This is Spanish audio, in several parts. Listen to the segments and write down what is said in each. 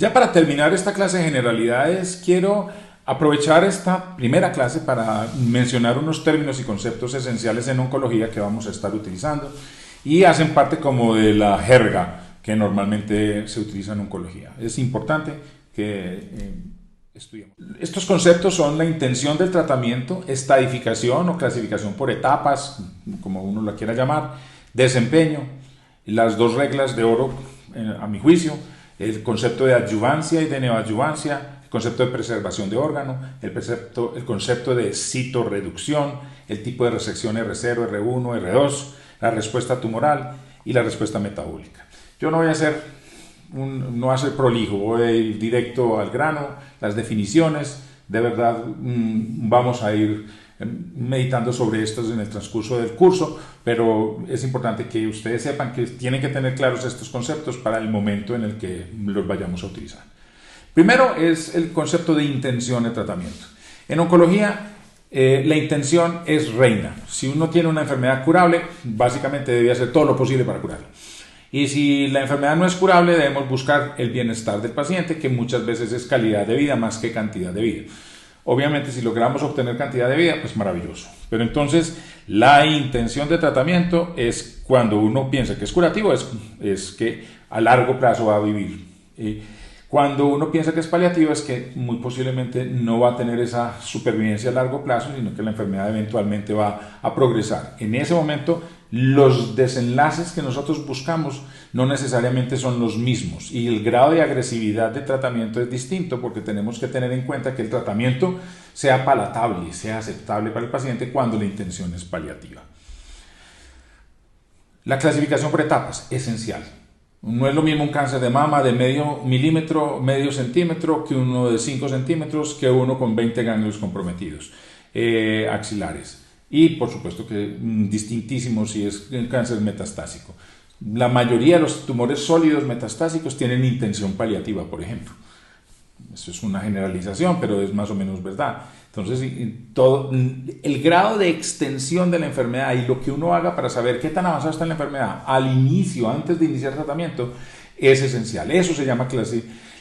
Ya para terminar esta clase de generalidades, quiero aprovechar esta primera clase para mencionar unos términos y conceptos esenciales en oncología que vamos a estar utilizando y hacen parte como de la jerga que normalmente se utiliza en oncología. Es importante que estudiemos. Estos conceptos son la intención del tratamiento, estadificación o clasificación por etapas, como uno la quiera llamar, desempeño, las dos reglas de oro, a mi juicio, el concepto de adyuvancia y de neoadyuvancia, el concepto de preservación de órgano, el concepto de citorreducción, el tipo de resección R0, R1, R2, la respuesta tumoral y la respuesta metabólica. Yo no voy a ser prolijo, voy a ir directo al grano, las definiciones, de verdad vamos a ir meditando sobre estos en el transcurso del curso, pero es importante que ustedes sepan que tienen que tener claros estos conceptos para el momento en el que los vayamos a utilizar. Primero es el concepto de intención de tratamiento. En oncología, la intención es reina. Si uno tiene una enfermedad curable, básicamente debe hacer todo lo posible para curarla. Y si la enfermedad no es curable, debemos buscar el bienestar del paciente, que muchas veces es calidad de vida más que cantidad de vida. Obviamente, si logramos obtener cantidad de vida, pues maravilloso. Pero entonces, la intención de tratamiento es cuando uno piensa que es curativo, es que a largo plazo va a vivir. Cuando uno piensa que es paliativo, es que muy posiblemente no va a tener esa supervivencia a largo plazo, sino que la enfermedad eventualmente va a progresar. En ese momento, los desenlaces que nosotros buscamos no necesariamente son los mismos y el grado de agresividad de tratamiento es distinto, porque tenemos que tener en cuenta que el tratamiento sea palatable, sea aceptable para el paciente cuando la intención es paliativa. La clasificación por etapas, esencial. No es lo mismo un cáncer de mama de medio milímetro, medio centímetro, que uno de 5 centímetros, que uno con 20 ganglios comprometidos axilares. Y por supuesto que distintísimo si es el cáncer metastásico. La mayoría de los tumores sólidos metastásicos tienen intención paliativa, por ejemplo. Eso es una generalización, pero es más o menos verdad. Entonces, el grado de extensión de la enfermedad y lo que uno haga para saber qué tan avanzada está la enfermedad al inicio, antes de iniciar tratamiento, es esencial. Eso se llama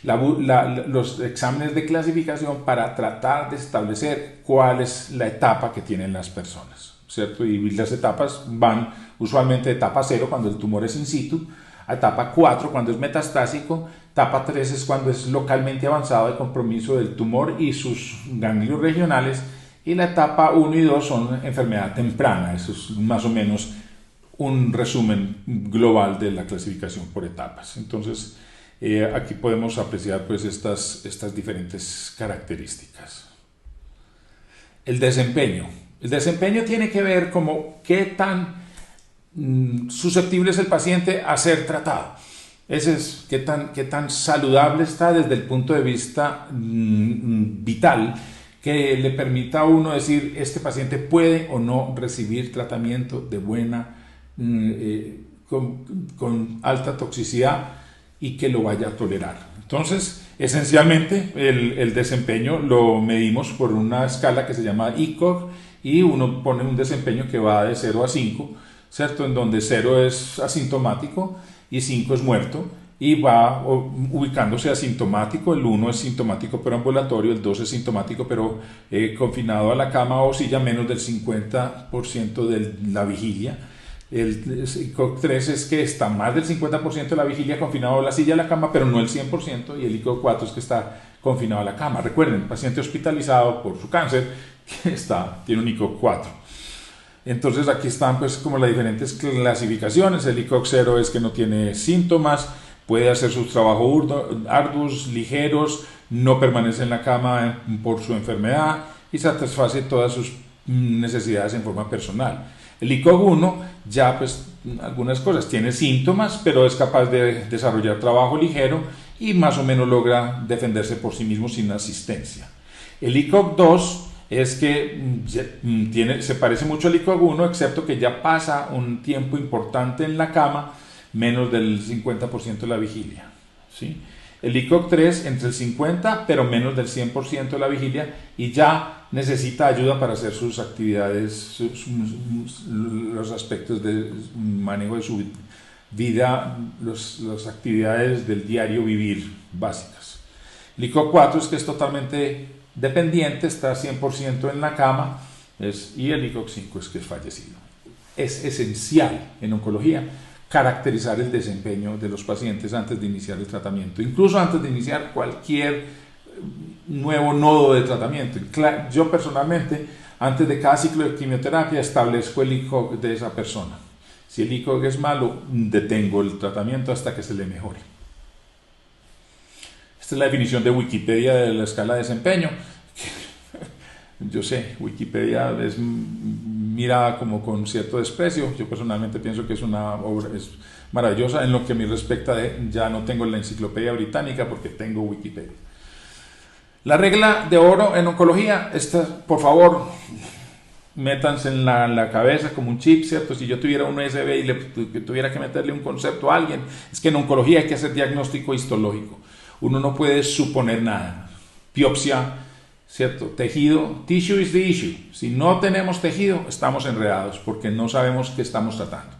los exámenes de clasificación para tratar de establecer cuál es la etapa que tienen las personas, ¿cierto? Y las etapas van usualmente de etapa 0 cuando el tumor es in situ, a etapa 4 cuando es metastásico, etapa 3 es cuando es localmente avanzado el compromiso del tumor y sus ganglios regionales, y la etapa 1 y 2 son enfermedad temprana. Eso es más o menos un resumen global de la clasificación por etapas. Entonces, aquí podemos apreciar pues estas diferentes características. El desempeño. El desempeño tiene que ver como qué tan susceptible es el paciente a ser tratado. Ese es qué tan saludable está desde el punto de vista vital, que le permita a uno decir, este paciente puede o no recibir tratamiento de buena, con alta toxicidad, y que lo vaya a tolerar. Entonces, esencialmente, el desempeño lo medimos por una escala que se llama ECOG, y uno pone un desempeño que va de 0 a 5, ¿cierto? En donde 0 es asintomático y 5 es muerto, y va ubicándose asintomático. El 1 es sintomático pero ambulatorio, el 2 es sintomático pero confinado a la cama o silla menos del 50% de la vigilia. El ICOG 3 es que está más del 50% de la vigilia confinado a la silla, a la cama, pero no el 100%, y el ICOG 4 es que está confinado a la cama. Recuerden, paciente hospitalizado por su cáncer que tiene un ICOG 4. Entonces aquí están pues como las diferentes clasificaciones. El ICOG 0 es que no tiene síntomas, puede hacer sus trabajos arduos, ligeros, no permanece en la cama por su enfermedad y satisface todas sus necesidades en forma personal. El ICOG 1 ya pues algunas cosas, tiene síntomas, pero es capaz de desarrollar trabajo ligero y más o menos logra defenderse por sí mismo sin asistencia. El ICOG 2 es que se parece mucho al ICOG 1, excepto que ya pasa un tiempo importante en la cama, menos del 50% de la vigilia, ¿sí? El ICOG 3 entre el 50 pero menos del 100% de la vigilia, y ya necesita ayuda para hacer sus actividades, los aspectos de manejo de su vida, las actividades del diario vivir básicas. El ICO 4 es que es totalmente dependiente, está 100% en la cama, y el ICO 5 es que es fallecido. Es esencial en oncología caracterizar el desempeño de los pacientes antes de iniciar el tratamiento, incluso antes de iniciar cualquier nuevo nodo de tratamiento. Yo personalmente, antes de cada ciclo de quimioterapia, establezco el ICOG de esa persona. Si el ICOG es malo, detengo el tratamiento hasta que se le mejore. Esta es la definición de Wikipedia de la escala de desempeño. Yo sé, Wikipedia es mirada como con cierto desprecio. Yo personalmente pienso que es una obra maravillosa. En lo que me respecta, ya no tengo la enciclopedia británica porque tengo Wikipedia. La regla de oro en oncología, esta, por favor, métanse en la cabeza como un chip, ¿cierto? Si yo tuviera un USB y tuviera que meterle un concepto a alguien, es que en oncología hay que hacer diagnóstico histológico. Uno no puede suponer nada. Biopsia, ¿cierto? Tejido, tissue is the issue. Si no tenemos tejido, estamos enredados porque no sabemos qué estamos tratando.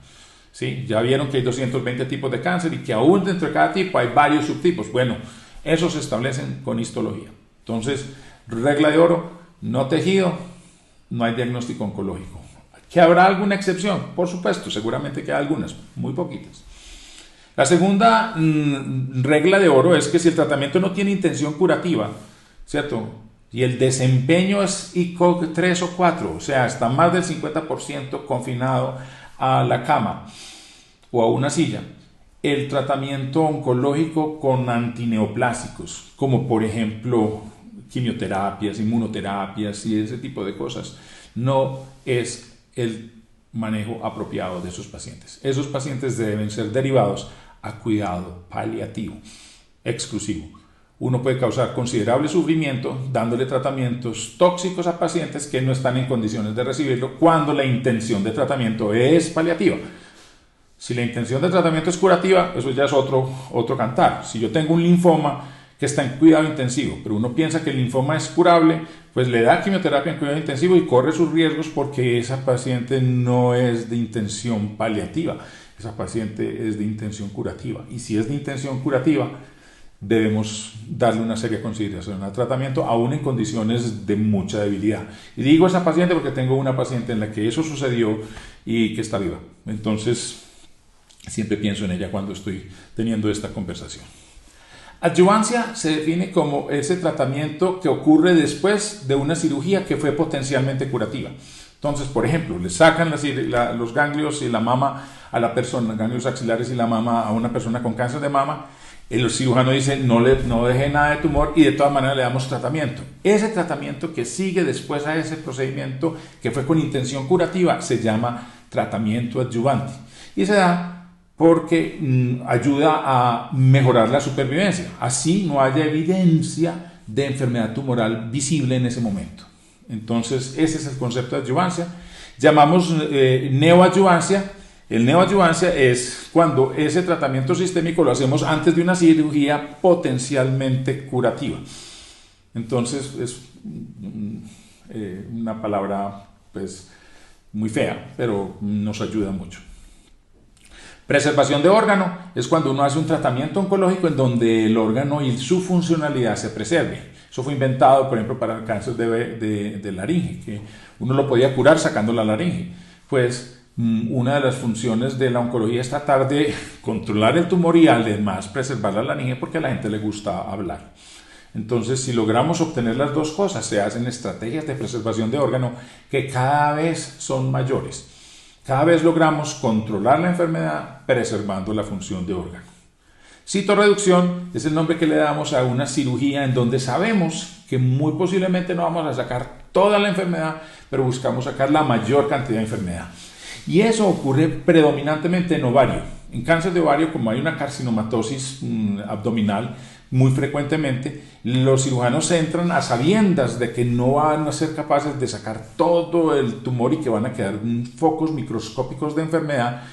¿Sí? Ya vieron que hay 220 tipos de cáncer y que aún dentro de cada tipo hay varios subtipos. Bueno, esos se establecen con histología. Entonces, regla de oro, no tejido, no hay diagnóstico oncológico. ¿Que habrá alguna excepción? Por supuesto, seguramente que hay algunas, muy poquitas. La segunda regla de oro es que si el tratamiento no tiene intención curativa, ¿cierto? Y el desempeño es ICOG 3 o 4, o sea, está más del 50% confinado a la cama o a una silla, el tratamiento oncológico con antineoplásicos, como por ejemplo quimioterapias, inmunoterapias y ese tipo de cosas, no es el manejo apropiado de esos pacientes. Esos pacientes deben ser derivados a cuidado paliativo, exclusivo. Uno puede causar considerable sufrimiento dándole tratamientos tóxicos a pacientes que no están en condiciones de recibirlo cuando la intención de tratamiento es paliativa. Si la intención de tratamiento es curativa, eso ya es otro cantar. Si yo tengo un linfoma que está en cuidado intensivo, pero uno piensa que el linfoma es curable, pues le da quimioterapia en cuidado intensivo y corre sus riesgos porque esa paciente no es de intención paliativa, esa paciente es de intención curativa. Y si es de intención curativa, debemos darle una seria consideración al tratamiento, aún en condiciones de mucha debilidad. Y digo esa paciente porque tengo una paciente en la que eso sucedió y que está viva. Entonces, siempre pienso en ella cuando estoy teniendo esta conversación. Adyuvancia se define como ese tratamiento que ocurre después de una cirugía que fue potencialmente curativa. Entonces, por ejemplo, le sacan los ganglios y la mama a la persona, los ganglios axilares y la mama a una persona con cáncer de mama. El cirujano dice no deje nada de tumor y de todas maneras le damos tratamiento. Ese tratamiento que sigue después a ese procedimiento que fue con intención curativa se llama tratamiento adyuvante y se da porque ayuda a mejorar la supervivencia. Así no haya evidencia de enfermedad tumoral visible en ese momento. Entonces, ese es el concepto de adyuvancia. Llamamos neoadyuvancia. El neoadyuvancia es cuando ese tratamiento sistémico lo hacemos antes de una cirugía potencialmente curativa. Entonces, es una palabra pues, muy fea, pero nos ayuda mucho. Preservación de órgano es cuando uno hace un tratamiento oncológico en donde el órgano y su funcionalidad se preserve. Eso fue inventado, por ejemplo, para el cáncer de laringe, que uno lo podía curar sacando la laringe. Pues una de las funciones de la oncología es tratar de controlar el tumor y además preservar la laringe porque a la gente le gusta hablar. Entonces, si logramos obtener las dos cosas, se hacen estrategias de preservación de órgano que cada vez son mayores. Cada vez logramos controlar la enfermedad preservando la función de órgano. Citorreducción es el nombre que le damos a una cirugía en donde sabemos que muy posiblemente no vamos a sacar toda la enfermedad, pero buscamos sacar la mayor cantidad de enfermedad. Y eso ocurre predominantemente en ovario. En cáncer de ovario, como hay una carcinomatosis abdominal, muy frecuentemente los cirujanos entran a sabiendas de que no van a ser capaces de sacar todo el tumor y que van a quedar focos microscópicos de enfermedad,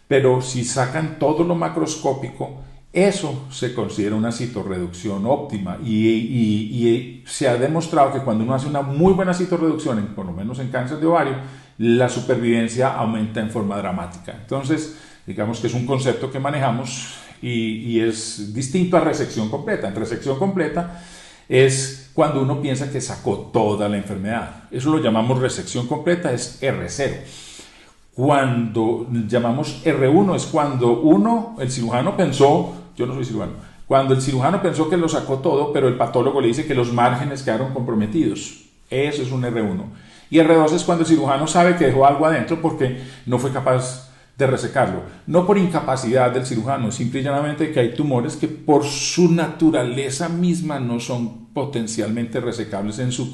pero si sacan todo lo macroscópico, eso se considera una citorreducción óptima y se ha demostrado que cuando uno hace una muy buena citorreducción, por lo menos en cáncer de ovario, la supervivencia aumenta en forma dramática. Entonces, digamos que es un concepto que manejamos y es distinto a resección completa. En resección completa es cuando uno piensa que sacó toda la enfermedad. Eso lo llamamos resección completa, es R0. Cuando llamamos R1 es cuando el cirujano pensó, yo no soy cirujano, cuando el cirujano pensó que lo sacó todo, pero el patólogo le dice que los márgenes quedaron comprometidos. Eso es un R1. Y R2 es cuando el cirujano sabe que dejó algo adentro porque no fue capaz de resecarlo. No por incapacidad del cirujano, simple y llanamente que hay tumores que por su naturaleza misma no son potencialmente resecables en su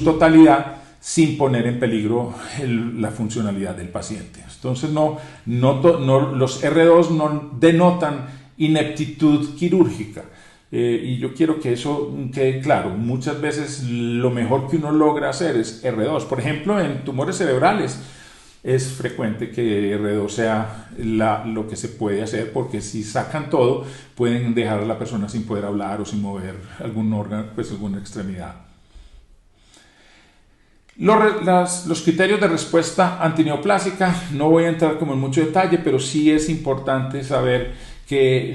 totalidad, sin poner en peligro la funcionalidad del paciente. Entonces los R2 no denotan ineptitud quirúrgica. Y yo quiero que eso quede claro. Muchas veces lo mejor que uno logra hacer es R2. Por ejemplo, en tumores cerebrales es frecuente que R2 sea lo que se puede hacer, porque si sacan todo pueden dejar a la persona sin poder hablar o sin mover algún órgano, pues alguna extremidad. Los criterios de respuesta antineoplásica, no voy a entrar como en mucho detalle, pero sí es importante saber que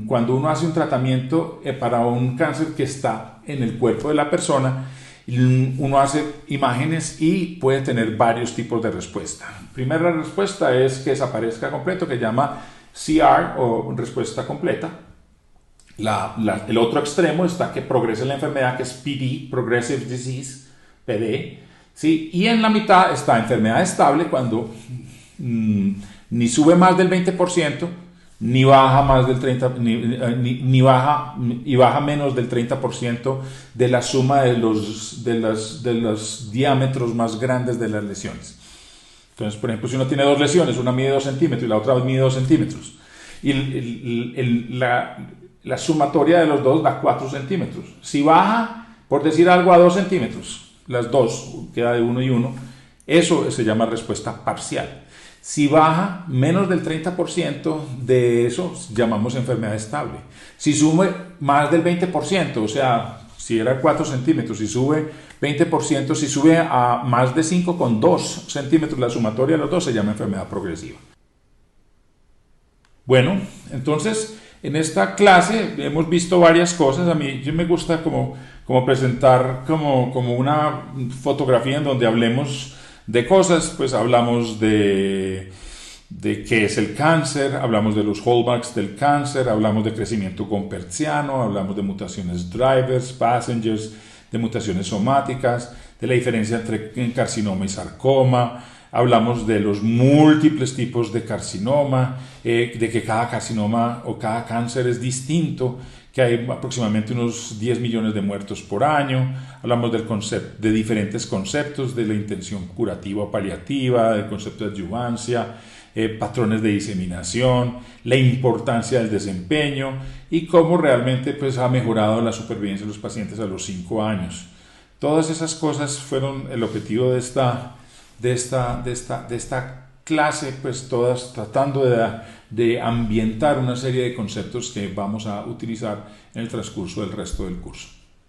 cuando uno hace un tratamiento para un cáncer que está en el cuerpo de la persona, uno hace imágenes y puede tener varios tipos de respuesta. Primera respuesta es que desaparezca completo, que se llama CR o respuesta completa. El otro extremo está que progrese la enfermedad, que es PD, Progressive Disease, PD. ¿Sí? Y en la mitad está enfermedad estable, cuando ni sube más del 20%, ni baja más del 30%, baja menos del 30% de la suma de los diámetros más grandes de las lesiones. Entonces, por ejemplo, si uno tiene dos lesiones, una mide 2 centímetros y la otra mide 2 centímetros, y la sumatoria de los dos da 4 centímetros. Si baja, por decir algo, a 2 centímetros, las dos, queda de 1 y 1, eso se llama respuesta parcial. Si baja menos del 30% de eso, llamamos enfermedad estable. Si sube más del 20%, o sea, si era 4 centímetros, si sube 20%, si sube a más de 5,2 centímetros la sumatoria de los dos, se llama enfermedad progresiva. Bueno, entonces, en esta clase hemos visto varias cosas. A mí me gusta como presentar como una fotografía en donde hablemos de cosas. Pues hablamos de qué es el cáncer, hablamos de los hallmarks del cáncer, hablamos de crecimiento gompertziano, hablamos de mutaciones drivers, passengers, de mutaciones somáticas, de la diferencia entre carcinoma y sarcoma. Hablamos de los múltiples tipos de carcinoma, de que cada carcinoma o cada cáncer es distinto, que hay aproximadamente unos 10 millones de muertos por año. Hablamos de diferentes conceptos, de la intención curativa o paliativa, del concepto de adyuvancia, patrones de diseminación, la importancia del desempeño y cómo realmente pues, ha mejorado la supervivencia de los pacientes a los 5 años. Todas esas cosas fueron el objetivo de esta clase, pues todas tratando de ambientar una serie de conceptos que vamos a utilizar en el transcurso del resto del curso.